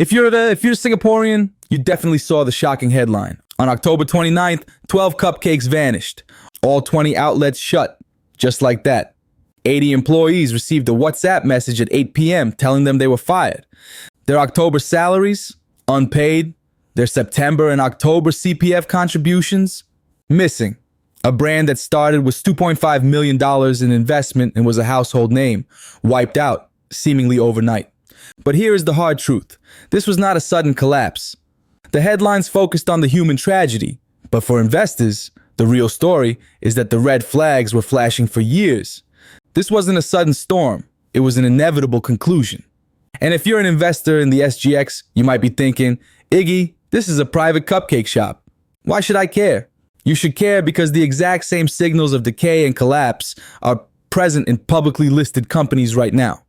If you're Singaporean, you definitely saw the shocking headline. On October 29th, 12 Cupcakes vanished. All 20 outlets shut, just like that. 80 employees received a WhatsApp message at 8 p.m. telling them they were fired. Their October salaries, unpaid. Their September and October CPF contributions, missing. A brand that started with $2.5 million in investment and was a household name, wiped out, seemingly overnight. But here is the hard truth. This was not a sudden collapse. The headlines focused on the human tragedy, but for investors, the real story is that the red flags were flashing for years. This wasn't a sudden storm. It was an inevitable conclusion. And if you're an investor in the SGX, you might be thinking, Iggy, this is a private cupcake shop. Why should I care? You should care because the exact same signals of decay and collapse are present in publicly listed companies right now.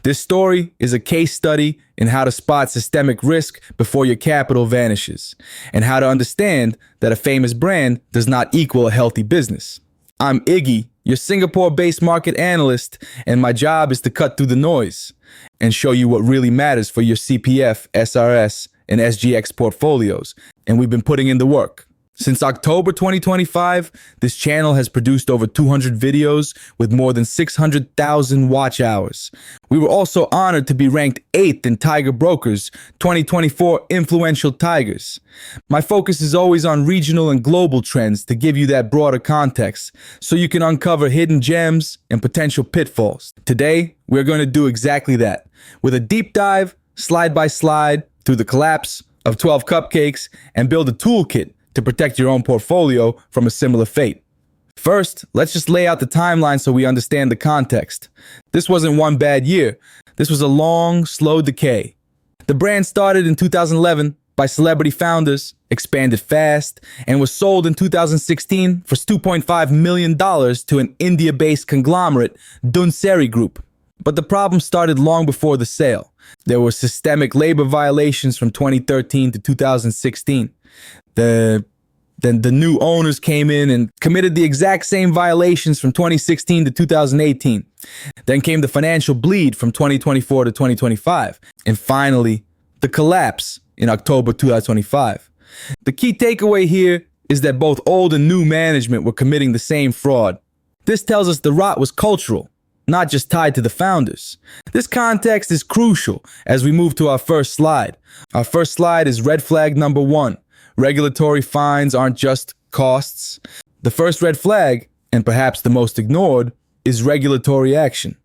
This story is a case study in how to spot systemic risk before your capital vanishes, and how to understand that a famous brand does not equal a healthy business. I'm Iggy, your Singapore-based market analyst, and my job is to cut through the noise and show you what really matters for your CPF, SRS, and SGX portfolios, and we've been putting in the work. Since October 2025, this channel has produced over 200 videos with more than 600,000 watch hours. We were also honored to be ranked 8th in Tiger Broker's 2024 Influential Tigers. My focus is always on regional and global trends to give you that broader context, so you can uncover hidden gems and potential pitfalls. Today, we're going to do exactly that, with a deep dive, slide by slide, through the collapse of 12 Cupcakes and build a toolkit to protect your own portfolio from a similar fate. First, let's just lay out the timeline so we understand the context. This wasn't one bad year. This was a long, slow decay. The brand started in 2011 by celebrity founders, expanded fast, and was sold in 2016 for $2.5 million to an India-based conglomerate, Dunseri Group. But the problem started long before the sale. There were systemic labor violations from 2013 to 2016. Then the new owners came in and committed the exact same violations from 2016 to 2018. Then came the financial bleed from 2024 to 2025. And finally, the collapse in October 2025. The key takeaway here is that both old and new management were committing the same fraud. This tells us the rot was cultural, not just tied to the founders. This context is crucial as we move to our first slide. Our first slide is red flag number 1. Regulatory fines aren't just costs. The first red flag, and perhaps the most ignored, is regulatory action.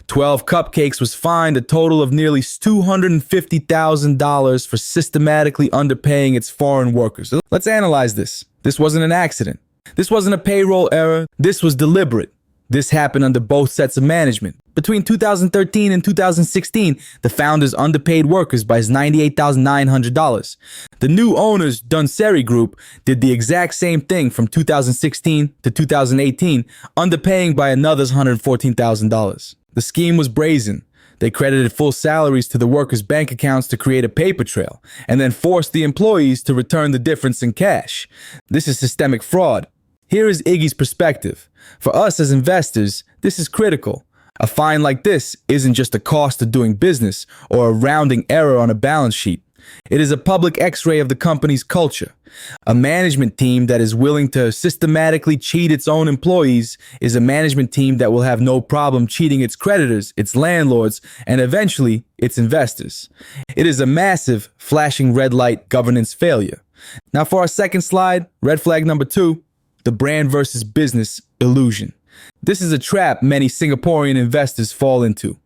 12 Cupcakes was fined a total of nearly $250,000 for systematically underpaying its foreign workers. Let's analyze this. This wasn't an accident. This wasn't a payroll error. This was deliberate. This happened under both sets of management. Between 2013 and 2016, the founders underpaid workers by $98,900. The new owners, Dunseri Group, did the exact same thing from 2016 to 2018, underpaying by another $114,000. The scheme was brazen. They credited full salaries to the workers' bank accounts to create a paper trail, and then forced the employees to return the difference in cash. This is systemic fraud. Here is Iggy's perspective. For us as investors, this is critical. A fine like this isn't just a cost of doing business or a rounding error on a balance sheet. It is a public x-ray of the company's culture. A management team that is willing to systematically cheat its own employees is a management team that will have no problem cheating its creditors, its landlords, and eventually its investors. It is a massive, flashing red light governance failure. Now for our second slide, red flag number 2, the brand versus business illusion. This is a trap many Singaporean investors fall into.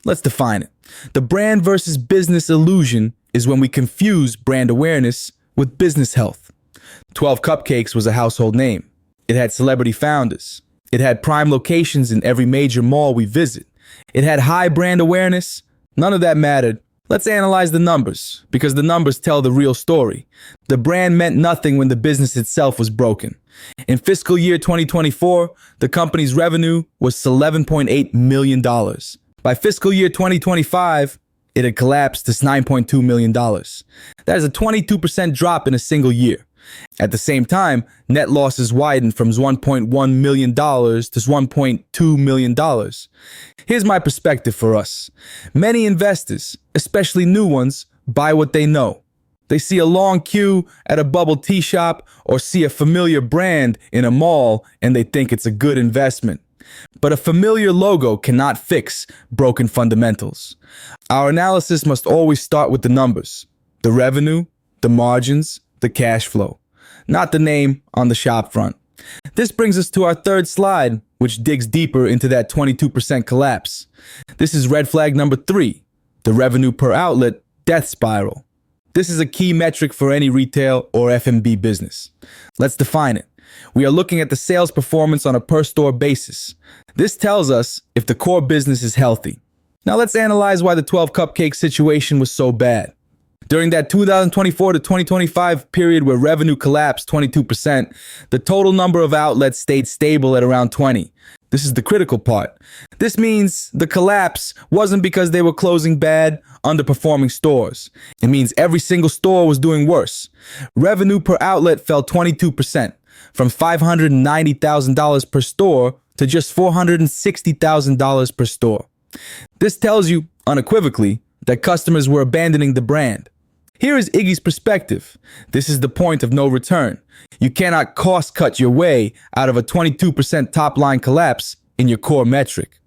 Let's define it. The brand versus business illusion is when we confuse brand awareness with business health. 12 Cupcakes was a household name. It had celebrity founders. It had prime locations in every major mall we visit. It had high brand awareness. None of that mattered. Let's analyze the numbers, because the numbers tell the real story. The brand meant nothing when the business itself was broken. In fiscal year 2024, the company's revenue was $11.8 million. By fiscal year 2025, it had collapsed to $9.2 million. That is a 22% drop in a single year. At the same time, net losses widened from $1.1 million to $1.2 million. Here's my perspective for us. Many investors, especially new ones, buy what they know. They see a long queue at a bubble tea shop or see a familiar brand in a mall and they think it's a good investment. But a familiar logo cannot fix broken fundamentals. Our analysis must always start with the numbers, the revenue, the margins, the cash flow, not the name on the shop front. This brings us to our third slide, which digs deeper into that 22% collapse. This is red flag number 3, the revenue per outlet death spiral. This is a key metric for any retail or F&B business. Let's define it. We are looking at the sales performance on a per-store basis. This tells us if the core business is healthy. Now let's analyze why the 12 Cupcakes situation was so bad. During that 2024 to 2025 period where revenue collapsed 22%, the total number of outlets stayed stable at around 20. This is the critical part. This means the collapse wasn't because they were closing bad, underperforming stores. It means every single store was doing worse. Revenue per outlet fell 22%, from $590,000 per store to just $460,000 per store. This tells you, unequivocally, that customers were abandoning the brand. Here is Iggy's perspective. This is the point of no return. You cannot cost cut your way out of a 22% top line collapse in your core metric.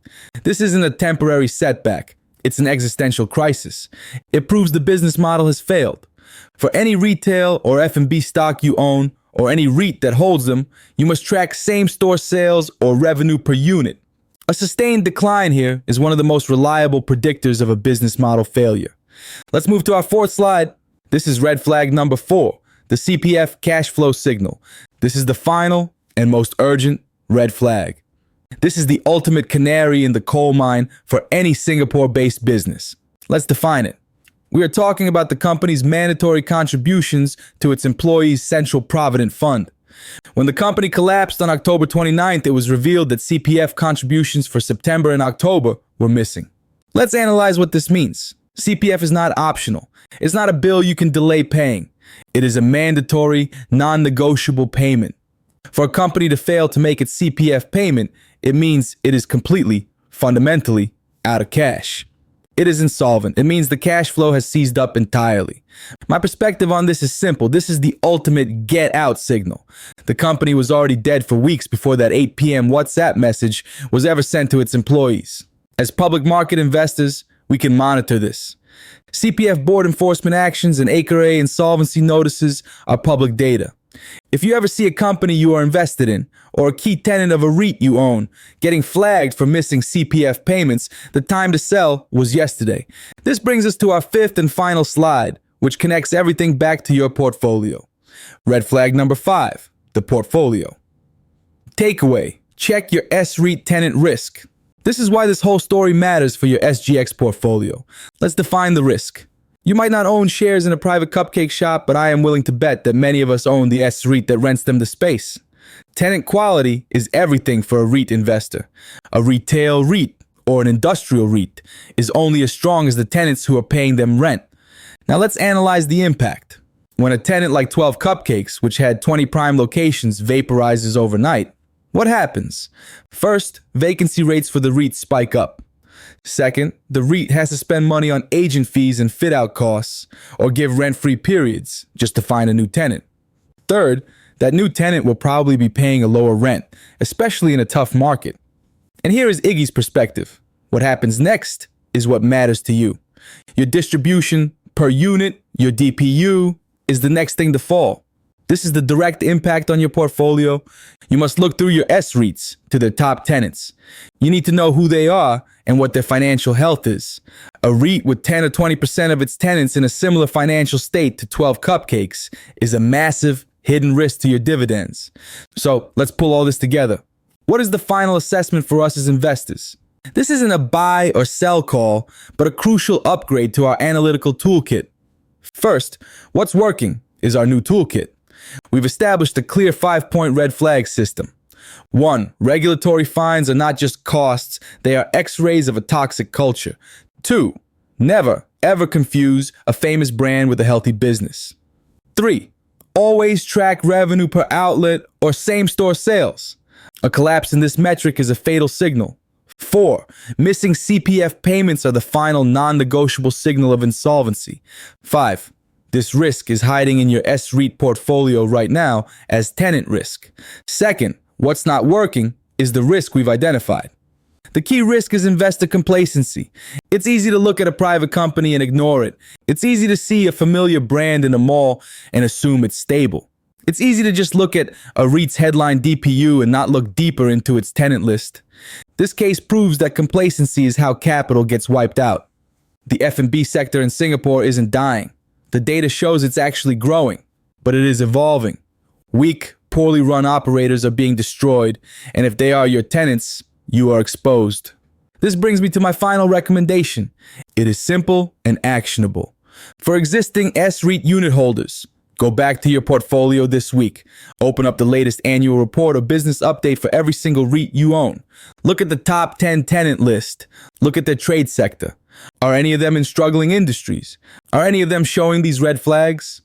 This isn't a temporary setback. It's an existential crisis. It proves the business model has failed. For any retail or F&B stock you own, or any REIT that holds them, you must track same-store sales or revenue per unit. A sustained decline here is one of the most reliable predictors of a business model failure. Let's move to our fourth slide. This is red flag number 4, the CPF cash flow signal. This is the final and most urgent red flag. This is the ultimate canary in the coal mine for any Singapore-based business. Let's define it. We are talking about the company's mandatory contributions to its employees' Central Provident Fund. When the company collapsed on October 29th, it was revealed that CPF contributions for September and October were missing. Let's analyze what this means. CPF is not optional. It's not a bill you can delay paying. It is a mandatory, non-negotiable payment. For a company to fail to make its CPF payment, it means it is completely, fundamentally, out of cash. It is insolvent. It means the cash flow has seized up entirely. My perspective on this is simple. This is the ultimate get out signal. The company was already dead for weeks before that 8 p.m. WhatsApp message was ever sent to its employees. As public market investors, we can monitor this. CPF board enforcement actions and Acre A insolvency notices are public data. If you ever see a company you are invested in, or a key tenant of a REIT you own, getting flagged for missing CPF payments, the time to sell was yesterday. This brings us to our fifth and final slide, which connects everything back to your portfolio. Red flag number 5, the portfolio. Takeaway, check your S-REIT tenant risk. This is why this whole story matters for your SGX portfolio. Let's define the risk. You might not own shares in a private cupcake shop, but I am willing to bet that many of us own the S-REIT that rents them the space. Tenant quality is everything for a REIT investor. A retail REIT or an industrial REIT is only as strong as the tenants who are paying them rent. Now let's analyze the impact. When a tenant like 12 Cupcakes, which had 20 prime locations, vaporizes overnight, what happens? First, vacancy rates for the REIT spike up. Second, the REIT has to spend money on agent fees and fit-out costs, or give rent-free periods just to find a new tenant. Third, that new tenant will probably be paying a lower rent, especially in a tough market. And here is Iggy's perspective. What happens next is what matters to you. Your distribution per unit, your DPU, is the next thing to fall. This is the direct impact on your portfolio. You must look through your S-REITs to their top tenants. You need to know who they are and what their financial health is. A REIT with 10 or 20% of its tenants in a similar financial state to 12 Cupcakes is a massive hidden risk to your dividends. So let's pull all this together. What is the final assessment for us as investors? This isn't a buy or sell call, but a crucial upgrade to our analytical toolkit. First, what's working is our new toolkit. We've established a clear 5-point red flag system. 1. Regulatory fines are not just costs, they are X-rays of a toxic culture. 2. Never, ever confuse a famous brand with a healthy business. 3. Always track revenue per outlet or same-store sales. A collapse in this metric is a fatal signal. 4. Missing CPF payments are the final non-negotiable signal of insolvency. 5. This risk is hiding in your S-REIT portfolio right now as tenant risk. Second, what's not working is the risk we've identified. The key risk is investor complacency. It's easy to look at a private company and ignore it. It's easy to see a familiar brand in a mall and assume it's stable. It's easy to just look at a REIT's headline DPU and not look deeper into its tenant list. This case proves that complacency is how capital gets wiped out. The F&B sector in Singapore isn't dying. The data shows it's actually growing, but it is evolving. Weak, poorly run operators are being destroyed, and if they are your tenants, you are exposed. This brings me to my final recommendation. It is simple and actionable. For existing S-REIT unit holders, go back to your portfolio this week. Open up the latest annual report or business update for every single REIT you own. Look at the top 10 tenant list. Look at their trade sector. Are any of them in struggling industries? Are any of them showing these red flags?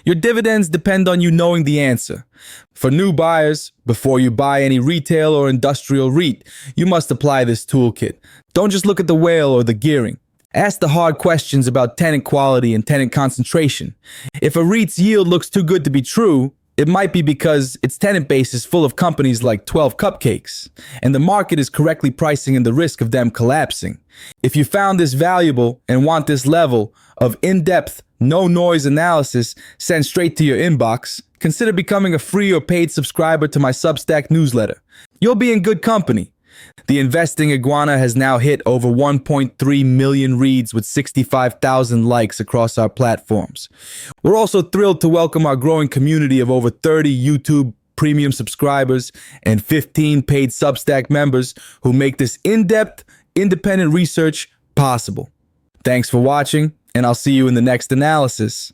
Your dividends depend on you knowing the answer. For new buyers, before you buy any retail or industrial REIT, you must apply this toolkit. Don't just look at the whale or the gearing. Ask the hard questions about tenant quality and tenant concentration. If a REIT's yield looks too good to be true, it might be because its tenant base is full of companies like 12 Cupcakes, and the market is correctly pricing in the risk of them collapsing. If you found this valuable and want this level of in-depth, no-noise analysis sent straight to your inbox, consider becoming a free or paid subscriber to my Substack newsletter. You'll be in good company. The Investing Iguana has now hit over 1.3 million reads with 65,000 likes across our platforms. We're also thrilled to welcome our growing community of over 30 YouTube premium subscribers and 15 paid Substack members who make this in-depth, independent research possible. Thanks for watching, and I'll see you in the next analysis.